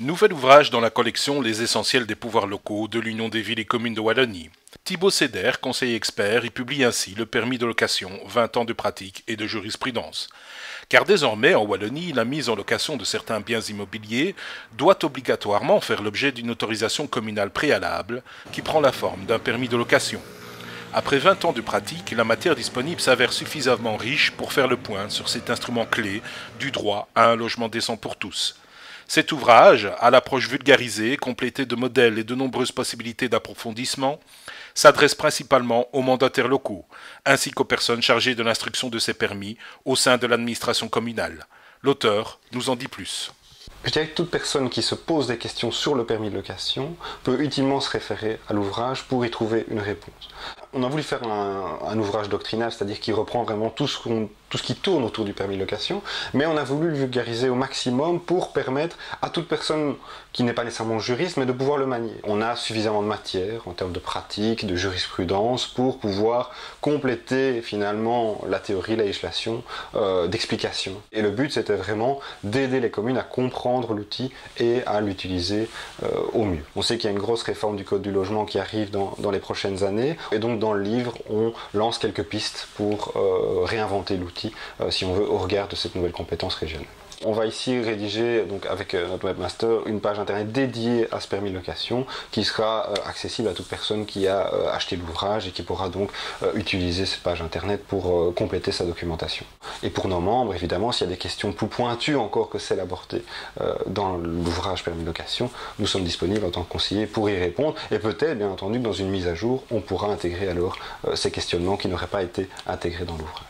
Nouvel ouvrage dans la collection Les essentiels des pouvoirs locaux de l'Union des villes et communes de Wallonie. Thibaut Séder, conseiller expert, y publie ainsi le permis de location, 20 ans de pratique et de jurisprudence. Car désormais, en Wallonie, la mise en location de certains biens immobiliers doit obligatoirement faire l'objet d'une autorisation communale préalable qui prend la forme d'un permis de location. Après 20 ans de pratique, la matière disponible s'avère suffisamment riche pour faire le point sur cet instrument clé du droit à un logement décent pour tous. Cet ouvrage, à l'approche vulgarisée, complété de modèles et de nombreuses possibilités d'approfondissement, s'adresse principalement aux mandataires locaux, ainsi qu'aux personnes chargées de l'instruction de ces permis au sein de l'administration communale. L'auteur nous en dit plus. Je dirais que toute personne qui se pose des questions sur le permis de location peut utilement se référer à l'ouvrage pour y trouver une réponse. On a voulu faire un ouvrage doctrinal, c'est-à-dire qui reprend vraiment tout ce qui tourne autour du permis de location, mais on a voulu le vulgariser au maximum pour permettre à toute personne qui n'est pas nécessairement juriste, mais de pouvoir le manier. On a suffisamment de matière en termes de pratique, de jurisprudence, pour pouvoir compléter finalement la théorie, la législation, d'explication. Et le but, c'était vraiment d'aider les communes à comprendre l'outil et à l'utiliser au mieux. On sait qu'il y a une grosse réforme du Code du logement qui arrive dans les prochaines années, et donc dans le livre, on lance quelques pistes pour réinventer l'outil, si on veut, au regard de cette nouvelle compétence régionale. On va ici rédiger, donc avec notre webmaster, une page internet dédiée à ce permis de location qui sera accessible à toute personne qui a acheté l'ouvrage et qui pourra donc utiliser cette page internet pour compléter sa documentation. Et pour nos membres, évidemment, s'il y a des questions plus pointues encore que celles abordées dans l'ouvrage permis de location, nous sommes disponibles en tant que conseillers pour y répondre. Et peut-être, bien entendu, que dans une mise à jour, on pourra intégrer alors ces questionnements qui n'auraient pas été intégrés dans l'ouvrage.